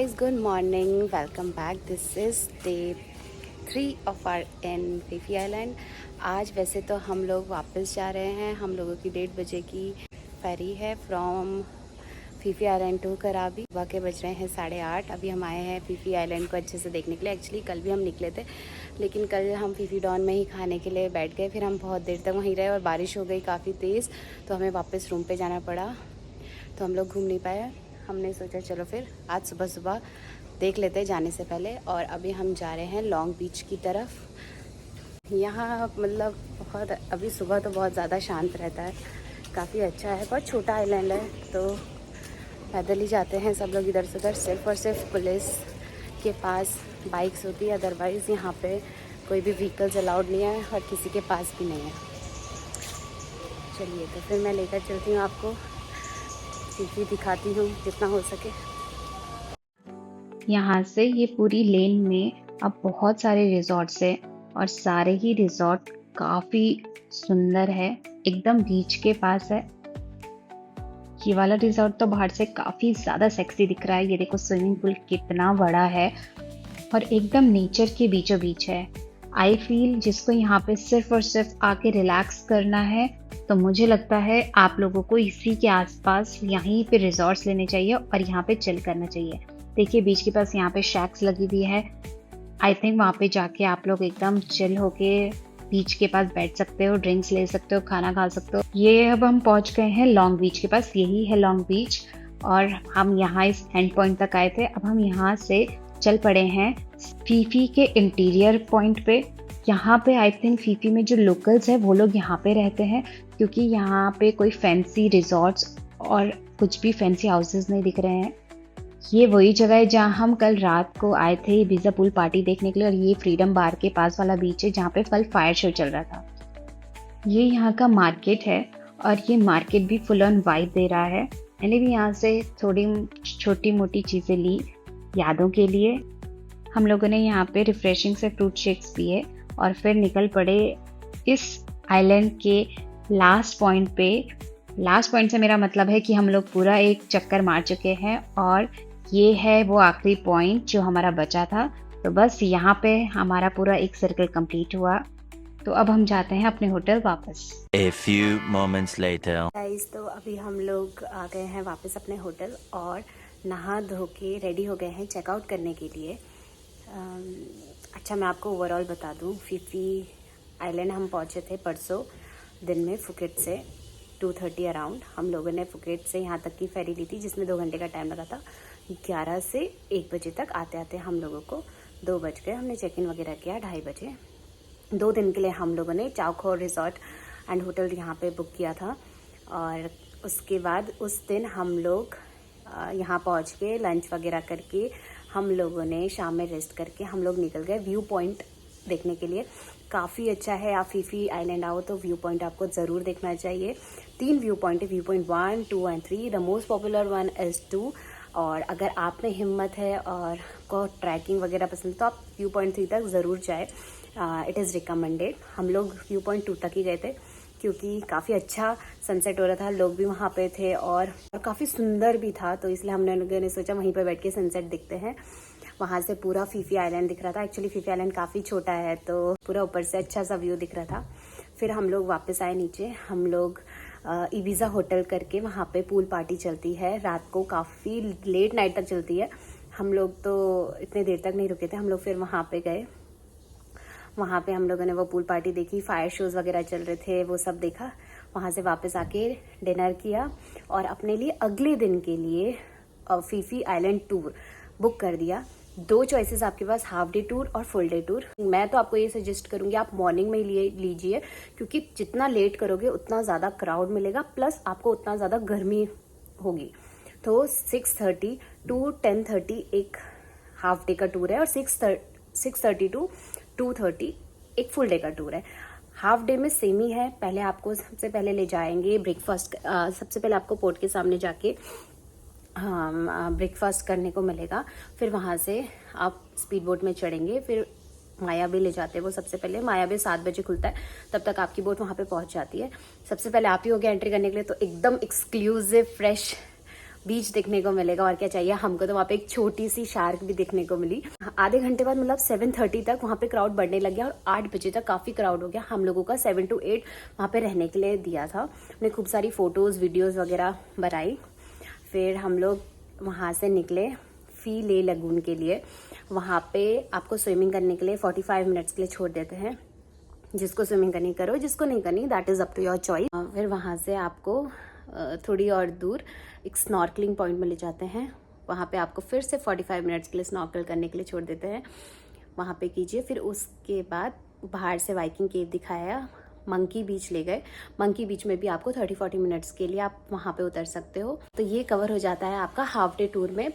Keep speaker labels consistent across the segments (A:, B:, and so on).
A: guys, good morning. Welcome back. This is day 3 of our in Phi Phi island. आज वैसे तो हम लोग वापस जा रहे हैं. हम लोगों की 1:30 बजे की फेरी है फ्रॉम फीफी आइलैंड टू कराबी. सुबह के बज रहे हैं 8:30. अभी हम आए हैं फीफी आइलैंड को अच्छे से देखने के लिए. एक्चुअली कल भी हम निकले थे, लेकिन कल हम फीफी डॉन में ही खाने के लिए बैठ गए. फिर हम बहुत देर तक वहीं रहे और बारिश हो गई काफ़ी तेज़, तो हमें वापस रूम पे जाना पड़ा. तो हम लोग घूम नहीं पाए. हमने सोचा चलो फिर आज सुबह सुबह देख लेते हैं जाने से पहले. और अभी हम जा रहे हैं लॉन्ग बीच की तरफ. यहाँ मतलब बहुत अभी सुबह तो बहुत ज़्यादा शांत रहता है, काफ़ी अच्छा है. बहुत छोटा आइलैंड है, तो पैदल ही जाते हैं सब लोग इधर से उधर. सिर्फ और सिर्फ पुलिस के पास बाइक्स होती है, अदरवाइज़ यहाँ पे कोई भी व्हीकल्स अलाउड नहीं है और किसी के पास भी नहीं है. चलिए तो फिर मैं लेकर चलती हूँ आपको, फीफी दिखाती हूँ जितना हो सके.
B: यहाँ से ये पूरी लेन में अब बहुत सारे रिजॉर्ट्स हैं और सारे ही रिजॉर्ट काफी सुंदर है, एकदम बीच के पास है. ये वाला रिजॉर्ट तो बाहर से काफी ज्यादा सेक्सी दिख रहा है. ये देखो स्विमिंग पूल कितना बड़ा है और एकदम नेचर के बीचों बीच है. आई फील जिसको यहाँ पे सिर्फ और सिर्फ आके रिलैक्स करना है, तो मुझे लगता है आप लोगों को इसी के आसपास यहीं पे रिजॉर्ट्स लेने चाहिए और यहाँ पे चिल करना चाहिए. देखिए बीच के पास यहाँ पे शैक्स लगी हुई है. आई थिंक वहाँ पे जाके आप लोग एकदम चिल होके बीच के पास बैठ सकते हो, ड्रिंक्स ले सकते हो, खाना खा सकते हो. ये अब हम पहुँच गए हैं लॉन्ग बीच के पास. यही है लॉन्ग बीच और हम यहाँ इस एंड पॉइंट तक आए थे. अब हम यहाँ से चल पड़े हैं फीफी के इंटीरियर पॉइंट पे. यहाँ पे आई थिंक फीफी में जो लोकल्स है वो लोग यहाँ पे रहते हैं, क्योंकि यहाँ पे कोई फैंसी रिजॉर्ट्स और कुछ भी फैंसी हाउसेस नहीं दिख रहे हैं. ये वही जगह है जहाँ हम कल रात को आए थे इबिजा पूल पार्टी देखने के लिए. और ये फ्रीडम बार के पास वाला बीच है जहाँ पे कल फायर शो चल रहा था. ये यहाँ का मार्केट है और ये मार्केट भी फुल ऑन वाइब दे रहा है. मैंने भी यहाँ से थोड़ी छोटी मोटी चीज़ें ली यादों के लिए. हम लोगों ने यहाँ पे रिफ्रेशिंग से फ्रूट शेक्स पिए और फिर निकल पड़े इस आइलैंड के लास्ट पॉइंट पे. लास्ट पॉइंट से मेरा मतलब है कि हम लोग पूरा एक चक्कर मार चुके हैं और ये है वो आखिरी पॉइंट जो हमारा बचा था. तो बस यहाँ पे हमारा पूरा एक सर्कल कंप्लीट हुआ. तो अब हम जाते हैं अपने होटल वापस.
C: A few moments later.
A: Guys, तो अभी हम लोग आ गए हैं वापस अपने होटल और नहा धो के रेडी हो गए हैं चेकआउट करने के लिए. अच्छा, मैं आपको ओवरऑल बता दूं. फीफी आइलैंड हम पहुंचे थे परसों दिन में फुकेट से 2:30 अराउंड. हम लोगों ने फुकेट से यहाँ तक की फेरी ली थी जिसमें 2 घंटे का टाइम लगा था. 11 से 1 बजे तक आते आते हम लोगों को 2 बज गए. हमने चेक इन वगैरह किया 2:30 बजे. 2 दिन के लिए हम लोगों ने चाओखो रिजॉर्ट एंड होटल यहाँ पे बुक किया था. और उसके बाद उस दिन हम लोग यहाँ पहुँच के लंच वगैरह करके हम लोगों ने शाम में रेस्ट करके हम लोग निकल गए व्यू पॉइंट देखने के लिए. काफ़ी अच्छा है. आप फीफी आइलैंड आओ तो व्यू पॉइंट आपको ज़रूर देखना चाहिए. 3 व्यू पॉइंट है, view point 1, 2 and 3. The most popular one is 2. और अगर आप में हिम्मत है और को ट्रैकिंग वगैरह पसंद है तो आप व्यू पॉइंट 3 तक ज़रूर जाए. It is recommended. हम लोग व्यू पॉइंट 2 तक ही गए थे क्योंकि काफ़ी अच्छा सनसेट हो रहा था. लोग भी वहाँ पे थे और काफ़ी सुंदर भी था, तो इसलिए हमने सोचा वहीं पर बैठ के सनसेट दिखते हैं. वहाँ से पूरा फीफी आइलैंड दिख रहा था. एक्चुअली फीफी आइलैंड काफ़ी छोटा है, तो पूरा ऊपर से अच्छा सा व्यू दिख रहा था. फिर हम लोग वापस आए नीचे. हम लोग इबिजा होटल करके वहाँ पे पूल पार्टी चलती है रात को, काफ़ी लेट नाइट तक चलती है. हम लोग तो इतने देर तक नहीं रुके थे. हम लोग फिर वहाँ पे गए. वहाँ पे हम लोगों ने वो पूल पार्टी देखी, फायर शोज़ वगैरह चल रहे थे, वो सब देखा. वहाँ से वापस आके डिनर किया और अपने लिए अगले दिन के लिए फीफी आइलैंड टूर बुक कर दिया. 2 चॉइसेस आपके पास, हाफ डे टूर और फुल डे टूर. मैं तो आपको ये सजेस्ट करूंगी आप मॉर्निंग में ही लीजिए, क्योंकि जितना लेट करोगे उतना ज़्यादा क्राउड मिलेगा, प्लस आपको उतना ज़्यादा गर्मी होगी. तो 6:30 टू 10:30 एक हाफ डे का टूर है और 6:30 टू 2:30 एक फुल डे का टूर है. हाफ डे में सेम ही है. पहले आपको सबसे पहले ले जाएंगे ब्रेकफास्ट. सबसे पहले आपको पोर्ट के सामने जाके ब्रेकफास्ट करने को मिलेगा. फिर वहाँ से आप स्पीड बोट में चढ़ेंगे. फिर माया बे ले जाते हैं वो सबसे पहले. माया बे 7 बजे खुलता है, तब तक आपकी बोट वहाँ पे पहुँच जाती है. सबसे पहले आप ही हो गया एंट्री करने के लिए, तो एकदम एक्सक्लूसिव फ्रेश बीच देखने को मिलेगा, और क्या चाहिए हमको। तो वहाँ पे एक छोटी सी शार्क भी देखने को मिली। आधे घंटे बाद मतलब 7:30 तक वहाँ पे क्राउड बढ़ने लग गया और 8 बजे तक काफ़ी क्राउड हो गया। हम लोगों का 7 to 8 वहाँ पे रहने के लिए दिया था। हमने खूब सारी फ़ोटोज़ वीडियोज़ वगैरह बनाई। फिर हम लोग वहाँ से निकले फी ले लगून के लिए। वहाँ पे आपको स्विमिंग करने के लिए 45 मिनट्स के लिए छोड़ देते हैं। जिसको स्विमिंग करनी करो, जिसको नहीं करनी that is up to your choice. फिर वहाँ से आपको थोड़ी और दूर एक स्नॉर्कलिंग पॉइंट में ले जाते हैं। वहाँ पे आपको फिर से 45 मिनट्स के लिए स्नॉर्कल करने के लिए छोड़ देते हैं। वहाँ पे कीजिए। फिर उसके बाद बाहर से वाइकिंग केव दिखाया, मंकी बीच ले गए। मंकी बीच में भी आपको 30-40 मिनट्स के लिए आप वहाँ पे उतर सकते हो। तो ये कवर हो जाता है आपका हाफ डे टूर में,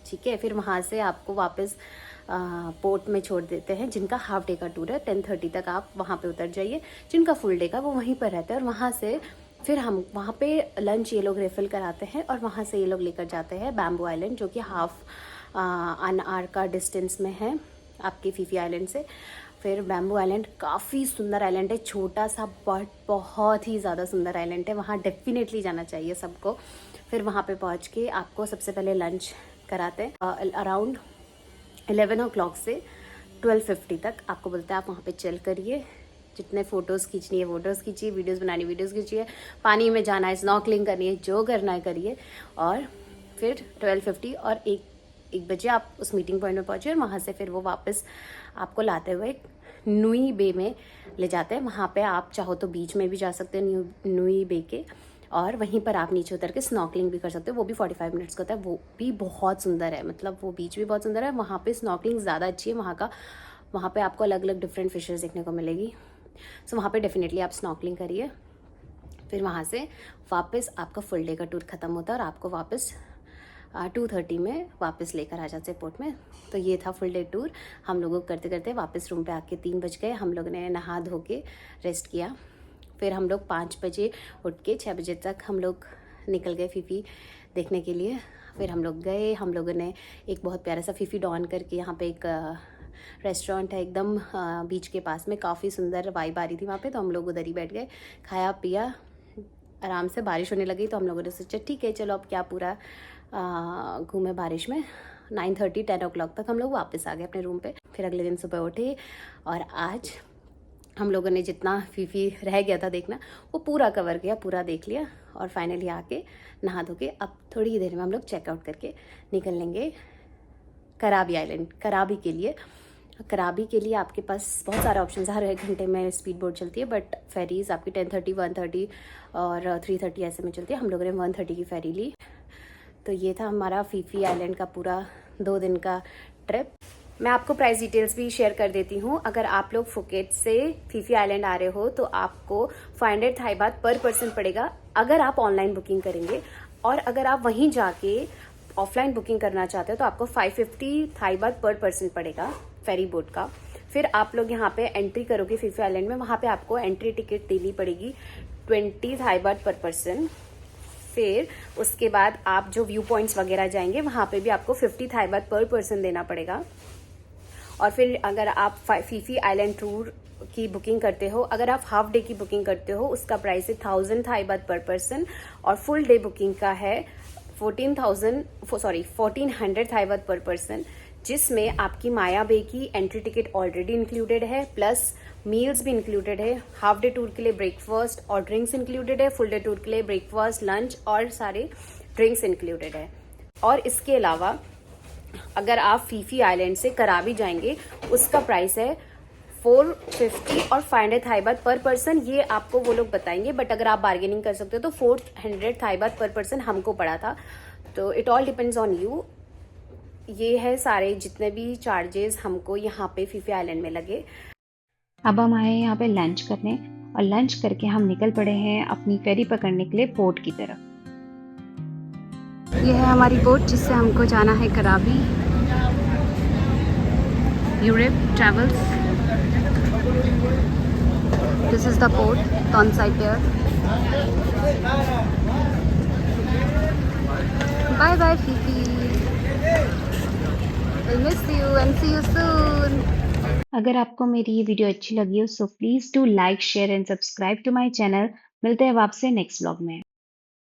A: ठीक है। फिर वहाँ से आपको वापस पोर्ट में छोड़ देते हैं। जिनका हाफ डे का टूर है 10:30 तक आप वहाँ पे उतर जाइए। जिनका फुल डे का वो वहीं पर रहते हैं। और वहाँ से फिर हम वहाँ पे लंच ये लोग रेफिल कराते हैं और वहाँ से ये लोग लेकर जाते हैं बैम्बू आइलैंड, जो कि हाफ एन आवर का डिस्टेंस में है आपके फीफी आइलैंड से। फिर बैम्बू आइलैंड काफ़ी सुंदर आइलैंड है, छोटा सा बट बहुत ही ज़्यादा सुंदर आइलैंड है। वहाँ डेफिनेटली जाना चाहिए सबको। फिर वहाँ पे पहुँच के आपको सबसे पहले लंच कराते हैं। अराउंड 11 o'clock से 12:50 तक आपको बोलते हैं आप वहाँ पे चिल करिए। जितने फ़ोटोज़ खींचनी है फ़ोटोज़ खींचिए, वीडियोज़ बनानी वीडियोज़ खींचिए, पानी में जाना है स्नॉर्कलिंग करनी है, जो करना है करिए। और फिर 12:50 और 1 बजे आप उस मीटिंग पॉइंट में पहुँचे और वहाँ से फिर वो वापस आपको लाते हुए नुई बे में ले जाते हैं। वहाँ पे आप चाहो तो बीच में भी जा सकते हैं नुई बे के, और वहीं पर आप नीचे उतर के स्नॉर्कलिंग भी कर सकते हो। वो भी 45 मिनट्स का होता है, वो भी बहुत सुंदर है। मतलब वो बीच भी बहुत सुंदर है। वहाँ पे स्नॉर्कलिंग ज़्यादा अच्छी है वहाँ पे आपको अलग अलग डिफरेंट फिशेस देखने को मिलेगी। सो वहाँ पे डेफिनेटली आप स्नॉर्कलिंग करिए। फिर वहाँ से वापस आपका फुल डे का टूर ख़त्म होता है और आपको वापस 2:30 में वापस लेकर आ जाते पोर्ट में। तो ये था फुल डे टूर। हम लोगों को करते करते वापस रूम पे आके 3 बज गए। हम लोग ने नहा धो के रेस्ट किया। फिर हम लोग 5 बजे उठ के 6 बजे तक हम लोग निकल गए फीफी देखने के लिए। फिर हम लोग गए, हम लोगों ने एक बहुत प्यारा सा फीफी डॉन करके यहाँ पे एक रेस्टोरेंट है एकदम बीच के पास में, काफ़ी सुंदर वाइब आ रही थी वहाँ पे। तो हम लोग उधर ही बैठ गए, खाया पिया आराम से। बारिश होने लगी तो हम लोगों ने सोचा ठीक है चलो अब क्या पूरा घूमे बारिश में। 9:30-10 o'clock तक हम लोग वापस आ गए अपने रूम पे। फिर अगले दिन सुबह उठे और आज हम लोगों ने जितना फीफी रह गया था देखना वो पूरा कवर किया, पूरा देख लिया। और फाइनली आके नहा धो के अब थोड़ी ही देर में हम लोग चेकआउट करके निकल लेंगे कराबी आइलैंड। कराबी के लिए आपके पास बहुत सारे ऑप्शन है। हर 1 घंटे में स्पीड बोट चलती है, बट फेरीज आपकी 10:30, 1:30 और 3:30 ऐसे में चलती है। हम लोगों ने 1:30 की फेरी ली। तो ये था हमारा फीफी आइलैंड का पूरा 2 दिन का ट्रिप। मैं आपको प्राइस डिटेल्स भी शेयर कर देती हूँ। अगर आप लोग फुकेट से फीफी आइलैंड आ रहे हो तो आपको 500 थाई बात पर पर्सन पड़ेगा अगर आप ऑनलाइन बुकिंग करेंगे। और अगर आप वहीं जाके ऑफलाइन बुकिंग करना चाहते हो तो आपको 550 थाई बात पर पर्सन पड़ेगा फेरी बोट का। फिर आप लोग यहाँ पे एंट्री करोगे फीफी आइलैंड में, वहाँ पे आपको एंट्री टिकट देनी पड़ेगी 20 थाई बात पर पर्सन। फिर उसके बाद आप जो व्यू पॉइंट्स वगैरह जाएंगे वहाँ पे भी आपको 50 थाई बात पर पर्सन देना पड़ेगा। और फिर अगर आप फीफी आइलैंड टूर की बुकिंग करते हो, अगर आप हाफ डे की बुकिंग करते हो उसका प्राइस है 1000 थाई बात पर पर्सन। और फुल डे बुकिंग का है 1400 थाई बात पर पर्सन, जिसमें आपकी माया बे की एंट्री टिकट ऑलरेडी इंक्लूडेड है, प्लस मील्स भी इंक्लूडेड है। हाफ डे टूर के लिए ब्रेकफास्ट और ड्रिंक्स इंक्लूडेड है। फुल डे टूर के लिए ब्रेकफास्ट, लंच और सारे ड्रिंक्स इंक्लूडेड है। और इसके अलावा अगर आप फीफी आइलैंड से कराबी जाएंगे उसका प्राइस है 450 और 500 थाई बात पर पर्सन। ये आपको वो लोग बताएंगे, बट अगर आप बार्गेनिंग कर सकते हो तो 400 थाई बात पर पर्सन हमको पड़ा था। तो it all depends on you. ये है सारे जितने भी चार्जेस हमको यहाँ पे फीफी आइलैंड में लगे।
B: अब हम आए यहाँ पे लंच करने और लंच करके हम निकल पड़े हैं अपनी फेरी पकड़ने के लिए पोर्ट की तरफ।
A: ये है हमारी बोट जिससे हमको जाना है Krabi. Europe travels, this is the port on side there. Bye bye Fifi, will miss you and see you soon.
B: अगर आपको मेरी ये वीडियो अच्छी लगी हो so please do like, share and subscribe to my channel. मिलते हैं आपसे नेक्स्ट व्लॉग में।